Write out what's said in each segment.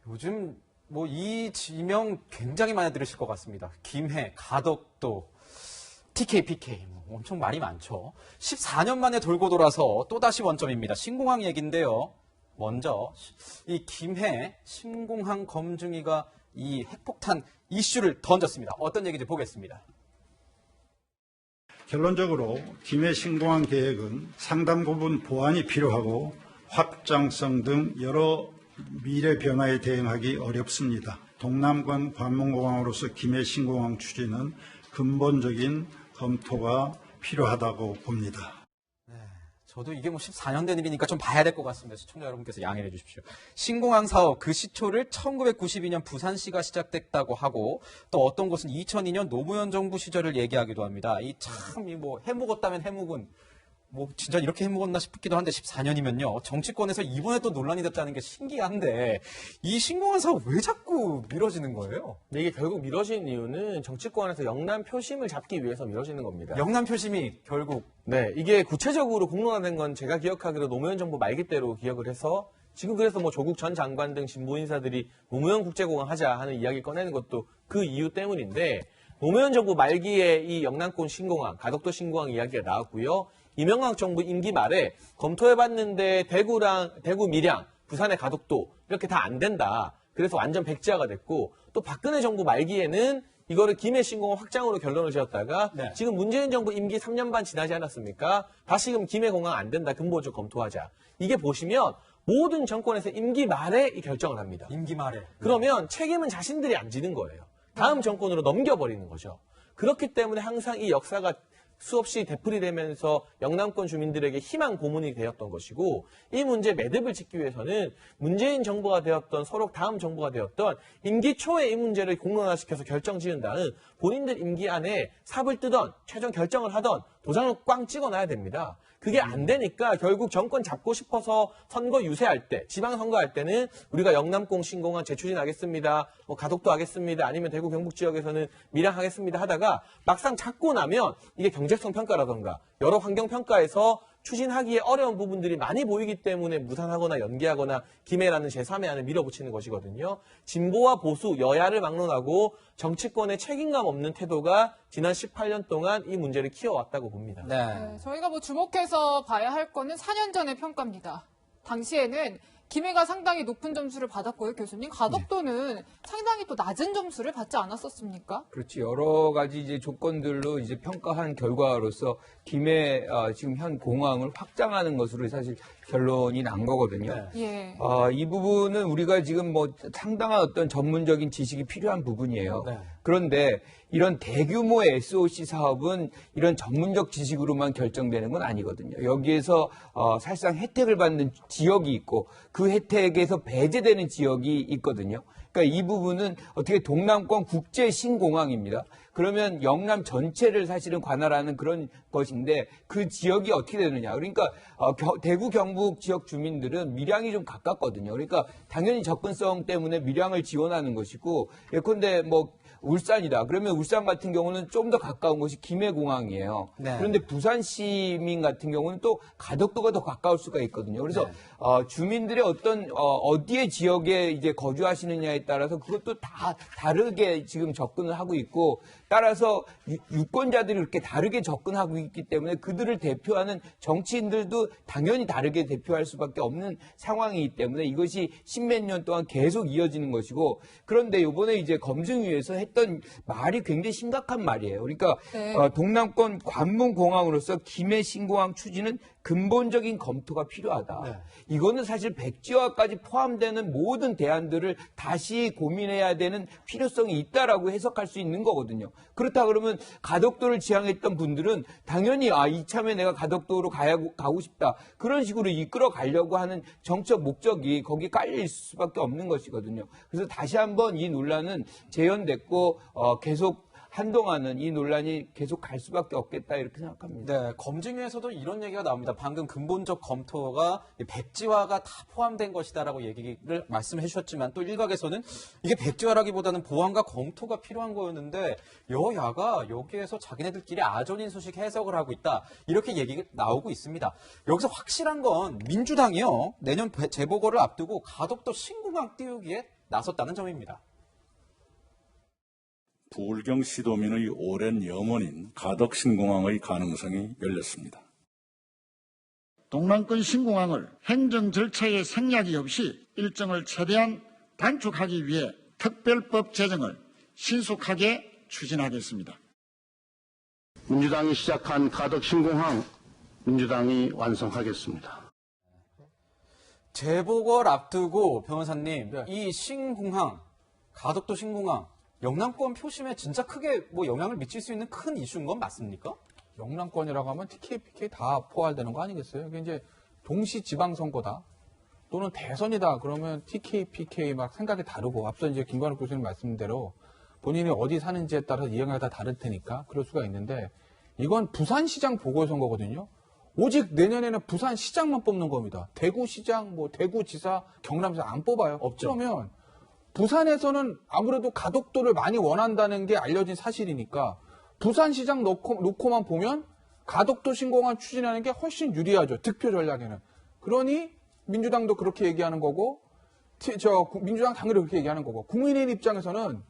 요즘 뭐 이 지명 굉장히 많이 들으실 것 같습니다. 김해, 가덕도, TK, PK 뭐 엄청 말이 많죠. 14년 만에 돌고 돌아서 또다시 원점입니다. 신공항 얘기인데요. 먼저 이 김해 신공항 검증위가 이 핵폭탄 이슈를 던졌습니다. 어떤 얘기인지 보겠습니다. 결론적으로 김해 신공항 계획은 상당 부분 보완이 필요하고 확장성 등 여러 미래 변화에 대응하기 어렵습니다. 동남권 관문공항으로서 김해 신공항 추진은 근본적인 검토가 필요하다고 봅니다. 저도 이게 뭐 14년 된 일이니까 좀 봐야 될 것 같습니다. 시청자 여러분께서 양해해 주십시오. 신공항 사업 그 시초를 1992년 부산시가 시작됐다고 하고 또 어떤 곳은 2002년 노무현 정부 시절을 얘기하기도 합니다. 이 참 이 뭐 해묵었다면 해묵은 뭐 진짜 이렇게 해묵었나 싶기도 한데 14년이면요. 정치권에서 이번에 또 논란이 됐다는 게 신기한데 이 신공항 사업 왜 자꾸 미뤄지는 거예요? 근데 이게 결국 미뤄지는 이유는 정치권에서 영남 표심을 잡기 위해서 미뤄지는 겁니다. 영남 표심이 결국 네, 이게 구체적으로 공론화된 건 제가 기억하기로 노무현 정부 말기 때로 기억을 해서 지금 그래서 뭐 조국 전 장관 등 진보 인사들이 노무현 국제공항 하자 하는 이야기 꺼내는 것도 그 이유 때문인데 노무현 정부 말기에 이 영남권 신공항, 가덕도 신공항 이야기가 나왔고요. 이명박 정부 임기 말에 검토해봤는데 대구 밀양, 부산의 가덕도 이렇게 다 안 된다. 그래서 완전 백지화가 됐고 또 박근혜 정부 말기에는 이거를 김해 신공항 확장으로 결론을 지었다가 네. 지금 문재인 정부 임기 3년 반 지나지 않았습니까? 다시금 김해 공항 안 된다. 근본적 검토하자. 이게 보시면 모든 정권에서 임기 말에 이 결정을 합니다. 임기 말에 그러면 책임은 자신들이 안 지는 거예요. 다음 정권으로 넘겨버리는 거죠. 그렇기 때문에 항상 이 역사가 수없이 되풀이되면서 영남권 주민들에게 희망 고문이 되었던 것이고 이 문제 매듭을 짓기 위해서는 문재인 정부가 되었던 서로 다음 정부가 되었던 임기 초에 이 문제를 공론화시켜서 결정 지은 다음 본인들 임기 안에 삽을 뜨던 최종 결정을 하던 도장을 꽝 찍어놔야 됩니다. 그게 안 되니까 결국 정권 잡고 싶어서 선거 유세할 때, 지방선거할 때는 우리가 영남공 신공항 재추진하겠습니다. 뭐 가덕도 하겠습니다. 아니면 대구 경북 지역에서는 밀양하겠습니다 하다가 막상 잡고 나면 이게 경제성 평가라던가 여러 환경 평가에서 추진하기에 어려운 부분들이 많이 보이기 때문에 무산하거나 연기하거나 김해라는 제3의 안을 밀어붙이는 것이거든요. 진보와 보수, 여야를 막론하고 정치권의 책임감 없는 태도가 지난 18년 동안 이 문제를 키워왔다고 봅니다. 네, 저희가 뭐 주목해서 봐야 할 거는 4년 전의 평가입니다. 당시에는 김해가 상당히 높은 점수를 받았고요, 교수님. 가덕도는 상당히 또 낮은 점수를 받지 않았었습니까? 그렇지. 여러 가지 이제 조건들로 이제 평가한 결과로서 김해 지금 현 공항을 확장하는 것으로 사실 결론이 난 거거든요. 예. 이 부분은 우리가 지금 뭐 상당한 어떤 전문적인 지식이 필요한 부분이에요. 네. 그런데 이런 대규모의 SOC 사업은 이런 전문적 지식으로만 결정되는 건 아니거든요. 여기에서 사실상 혜택을 받는 지역이 있고 그 혜택에서 배제되는 지역이 있거든요. 그러니까 이 부분은 어떻게 동남권 국제 신공항입니다. 그러면 영남 전체를 사실은 관할하는 그런 것인데 그 지역이 어떻게 되느냐. 그러니까 대구 경북 지역 주민들은 밀양이 좀 가깝거든요. 그러니까 당연히 접근성 때문에 밀양을 지원하는 것이고 예컨대 뭐 울산이다. 그러면 울산 같은 경우는 좀 더 가까운 곳이 김해공항이에요. 네. 그런데 부산 시민 같은 경우는 또 가덕도가 더 가까울 수가 있거든요. 그래서 주민들의 어떤 어디의 지역에 이제 거주하시느냐에 따라서 그것도 다 다르게 지금 접근을 하고 있고 따라서 유권자들이 이렇게 다르게 접근하고 있기 때문에 그들을 대표하는 정치인들도 당연히 다르게 대표할 수밖에 없는 상황이기 때문에 이것이 십몇 년 동안 계속 이어지는 것이고 그런데 이번에 이제 검증위에서 했던 말이 굉장히 심각한 말이에요. 그러니까 네. 동남권 관문공항으로서 김해 신공항 추진은 근본적인 검토가 필요하다. 네. 이거는 사실 백지화까지 포함되는 모든 대안들을 다시 고민해야 되는 필요성이 있다라고 해석할 수 있는 거거든요. 그렇다 그러면 가덕도를 지향했던 분들은 당연히 이참에 내가 가덕도로 가고 싶다. 그런 식으로 이끌어 가려고 하는 정책 목적이 거기에 깔려 있을 수밖에 없는 것이거든요. 그래서 다시 한번 이 논란은 재현됐고 계속 한동안은 이 논란이 계속 갈 수밖에 없겠다 이렇게 생각합니다. 네, 검증위에서도 이런 얘기가 나옵니다. 방금 근본적 검토가 백지화가 다 포함된 것이다라고 얘기를 말씀해 주셨지만 또 일각에서는 이게 백지화라기보다는 보완과 검토가 필요한 거였는데 여야가 여기에서 자기네들끼리 아전인수식 해석을 하고 있다. 이렇게 얘기가 나오고 있습니다. 여기서 확실한 건 민주당이요. 내년 재보궐을 앞두고 가덕도 신공항 띄우기에 나섰다는 점입니다. 부울경 시도민의 오랜 염원인 가덕신공항의 가능성이 열렸습니다. 동남권 신공항을 행정 절차의 생략이 없이 일정을 최대한 단축하기 위해 특별법 제정을 신속하게 추진하겠습니다. 민주당이 시작한 가덕 신공항 민주당이 완성하겠습니다. 재보궐 앞두고 변호사님, 네. 이 신공항, 가덕도 신공항, 영남권 표심에 진짜 크게 뭐 영향을 미칠 수 있는 큰 이슈인 건 맞습니까? 영남권이라고 하면 TK, PK 다 포괄되는 거 아니겠어요? 이게 이제 동시 지방선거다. 또는 대선이다. 그러면 TK, PK 막 생각이 다르고 앞서 이제 김관욱 교수님 말씀인 대로 본인이 어디 사는지에 따라서 이해가 다 다를 테니까 그럴 수가 있는데 이건 부산시장 보궐선거거든요. 오직 내년에는 부산시장만 뽑는 겁니다. 대구시장, 뭐 대구지사, 경남지사 안 뽑아요. 없죠. 그러면 부산에서는 아무래도 가덕도를 많이 원한다는 게 알려진 사실이니까 부산시장 놓고만 보면 가덕도 신공항 추진하는 게 훨씬 유리하죠. 득표 전략에는. 그러니 민주당도 그렇게 얘기하는 거고 민주당 당연히 그렇게 얘기하는 거고 국민의힘 입장에서는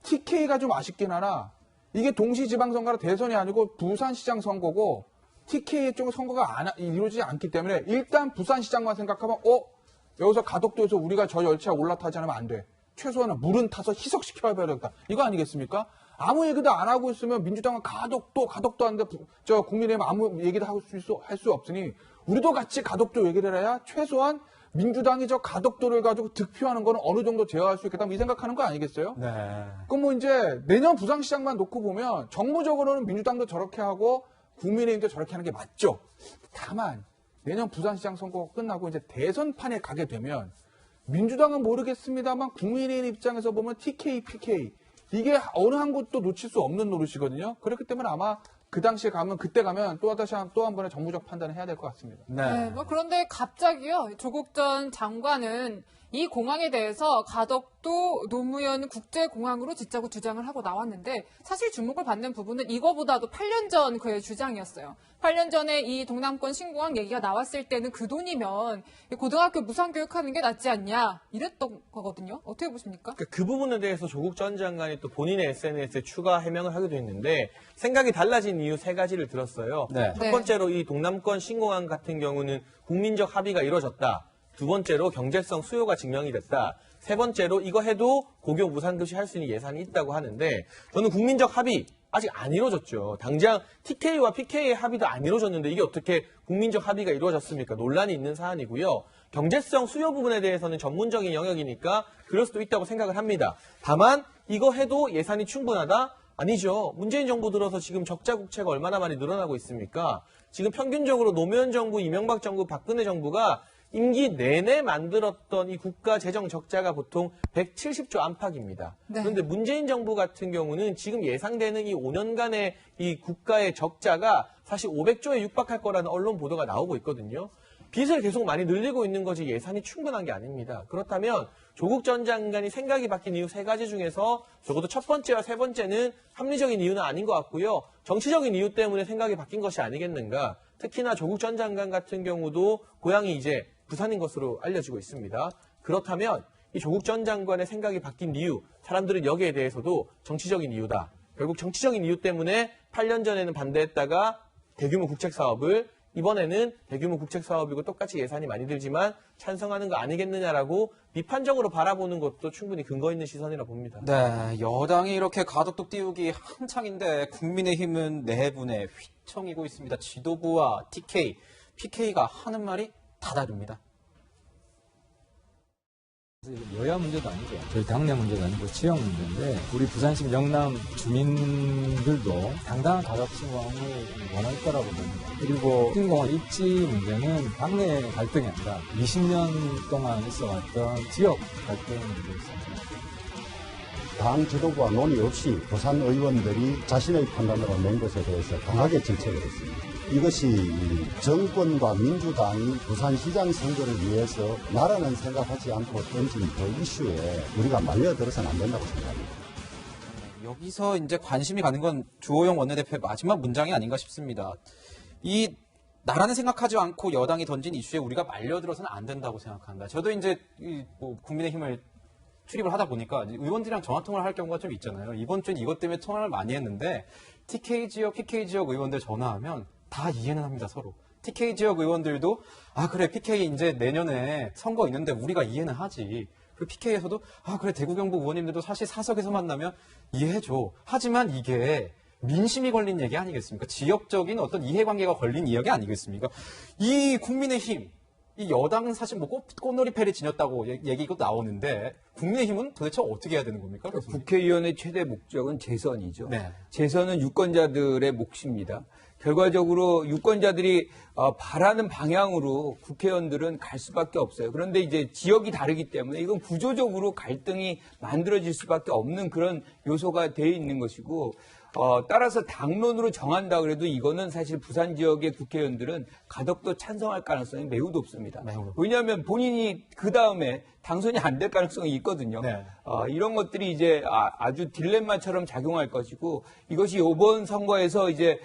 TK가 좀 아쉽긴 하나 이게 동시지방선거라 대선이 아니고 부산시장 선거고 TK 쪽 선거가 이루어지지 않기 때문에 일단 부산시장만 생각하면 여기서 가덕도에서 우리가 저 열차에 올라타지 않으면 안 돼. 최소한은 물은 타서 희석시켜야 되겠다. 이거 아니겠습니까? 아무 얘기도 안 하고 있으면 민주당은 가덕도 하는데 국민의힘 아무 얘기도 할 수 없으니 우리도 같이 가덕도 얘기를 해야 최소한 민주당이 저 가덕도를 가지고 득표하는 거는 어느 정도 제어할 수 있겠다 이 생각하는 거 아니겠어요? 네. 그럼 뭐 이제 내년 부산시장만 놓고 보면 정무적으로는 민주당도 저렇게 하고 국민의힘도 저렇게 하는 게 맞죠. 다만 내년 부산시장 선거가 끝나고 이제 대선판에 가게 되면 민주당은 모르겠습니다만 국민의힘 입장에서 보면 TK, PK 이게 어느 한 곳도 놓칠 수 없는 노릇이거든요. 그렇기 때문에 아마 그 당시에 그때 가면 또 한 번의 정무적 판단을 해야 될 것 같습니다. 네, 뭐 그런데 갑자기요. 조국 전 장관은 이 공항에 대해서 가덕도 노무현 국제공항으로 짓자고 주장을 하고 나왔는데 사실 주목을 받는 부분은 이거보다도 8년 전 그의 주장이었어요. 8년 전에 이 동남권 신공항 얘기가 나왔을 때는 그 돈이면 고등학교 무상교육하는 게 낫지 않냐 이랬던 거거든요. 어떻게 보십니까? 그 부분에 대해서 조국 전 장관이 또 본인의 SNS에 추가 해명을 하기도 했는데 생각이 달라진 이유 3가지를 들었어요. 네. 첫 번째로 이 동남권 신공항 같은 경우는 국민적 합의가 이루어졌다. 두 번째로 경제성 수요가 증명이 됐다. 세 번째로 이거 해도 고교 무상급식 할 수 있는 예산이 있다고 하는데 저는 국민적 합의 아직 안 이루어졌죠. 당장 TK와 PK의 합의도 안 이루어졌는데 이게 어떻게 국민적 합의가 이루어졌습니까? 논란이 있는 사안이고요. 경제성 수요 부분에 대해서는 전문적인 영역이니까 그럴 수도 있다고 생각을 합니다. 다만 이거 해도 예산이 충분하다? 아니죠. 문재인 정부 들어서 지금 적자 국채가 얼마나 많이 늘어나고 있습니까? 지금 평균적으로 노무현 정부, 이명박 정부, 박근혜 정부가 임기 내내 만들었던 이 국가 재정 적자가 보통 170조 안팎입니다. 네. 그런데 문재인 정부 같은 경우는 지금 예상되는 이 5년간의 이 국가의 적자가 사실 500조에 육박할 거라는 언론 보도가 나오고 있거든요. 빚을 계속 많이 늘리고 있는 거지 예산이 충분한 게 아닙니다. 그렇다면 조국 전 장관이 생각이 바뀐 이유 3가지 중에서 적어도 첫 번째와 세 번째는 합리적인 이유는 아닌 것 같고요. 정치적인 이유 때문에 생각이 바뀐 것이 아니겠는가. 특히나 조국 전 장관 같은 경우도 고향이 이제 부산인 것으로 알려지고 있습니다. 그렇다면 이 조국 전 장관의 생각이 바뀐 이유, 사람들은 여기에 대해서도 정치적인 이유다. 결국 정치적인 이유 때문에 8년 전에는 반대했다가 대규모 국책사업을 이번에는 대규모 국책사업이고 똑같이 예산이 많이 들지만 찬성하는 거 아니겠느냐라고 비판적으로 바라보는 것도 충분히 근거 있는 시선이라 봅니다. 네, 여당이 이렇게 가덕도 띄우기 한창인데 국민의힘은 내분에 휘청이고 있습니다. 지도부와 TK, PK가 하는 말이 다 다릅니다. 여야 문제도 아니고 저희 당내 문제도 아니고 지역 문제인데 우리 부산시 영남 주민들도 당당한 가덕 신공항을 원할 거라고 봅니다. 그리고 신공항 입지 문제는 당내 갈등이 아니라 20년 동안 있어왔던 지역 갈등의 문제였습니다. 당 지도부와 논의 없이 부산 의원들이 자신의 판단으로 낸 것에 대해서 강하게 질책을 했습니다. 이것이 정권과 민주당이 부산시장 선거를 위해서 나라는 생각하지 않고 던진 그 이슈에 우리가 말려들어서는 안 된다고 생각합니다. 여기서 이제 관심이 가는 건 주호영 원내대표의 마지막 문장이 아닌가 싶습니다. 이 나라는 생각하지 않고 여당이 던진 이슈에 우리가 말려들어서는 안 된다고 생각한다. 저도 이제 국민의힘을 출입을 하다 보니까 의원들이랑 전화 통화를 할 경우가 좀 있잖아요. 이번 주엔 이것 때문에 통화를 많이 했는데 TK 지역, PK 지역 의원들 전화하면 다 이해는 합니다, 서로. TK 지역 의원들도 아 그래 PK 이제 내년에 선거 있는데 우리가 이해는 하지. 그리고 PK에서도 아 그래 대구 경북 의원님들도 사실 사석에서 만나면 이해해줘. 하지만 이게 민심이 걸린 얘기 아니겠습니까? 지역적인 어떤 이해관계가 걸린 이야기 아니겠습니까? 이 국민의힘, 이 여당은 사실 뭐 꽃놀이 패를 지녔다고 얘기가 나오는데 국민의힘은 도대체 어떻게 해야 되는 겁니까? 국회의원의 최대 목적은 재선이죠. 네. 재선은 유권자들의 몫입니다. 결과적으로 유권자들이 바라는 방향으로 국회의원들은 갈 수밖에 없어요. 그런데 이제 지역이 다르기 때문에 이건 구조적으로 갈등이 만들어질 수밖에 없는 그런 요소가 되어 있는 것이고 따라서 당론으로 정한다 그래도 이거는 사실 부산 지역의 국회의원들은 가덕도 찬성할 가능성이 매우 높습니다. 왜냐하면 본인이 그 다음에 당선이 안 될 가능성이 있거든요. 네. 이런 것들이 이제 아주 딜레마처럼 작용할 것이고 이것이 이번 선거에서 이제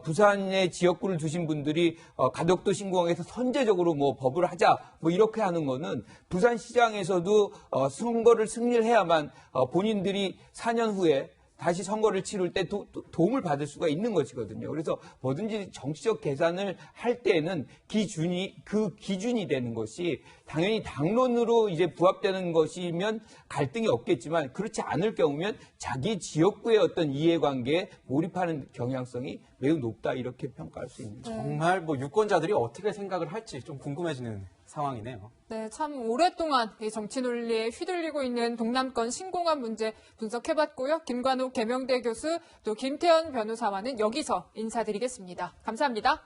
부산의 지역구를 두신 분들이 가덕도 신공항에서 선제적으로 뭐 법을 하자 뭐 이렇게 하는 거는 부산시장에서도 선거를 승리를 해야만 본인들이 4년 후에 다시 선거를 치를 때 도움을 받을 수가 있는 것이거든요. 그래서 뭐든지 정치적 계산을 할 때에는 그 기준이 되는 것이 당연히 당론으로 이제 부합되는 것이면 갈등이 없겠지만 그렇지 않을 경우면 자기 지역구의 어떤 이해관계에 몰입하는 경향성이 매우 높다 이렇게 평가할 수 있는 거죠. 정말 뭐 유권자들이 어떻게 생각을 할지 좀 궁금해지는 상황이네요. 네, 참 오랫동안 이 정치 논리에 휘둘리고 있는 동남권 신공항 문제 분석해봤고요. 김관욱 계명대 교수 또 김태현 변호사와는 여기서 인사드리겠습니다. 감사합니다.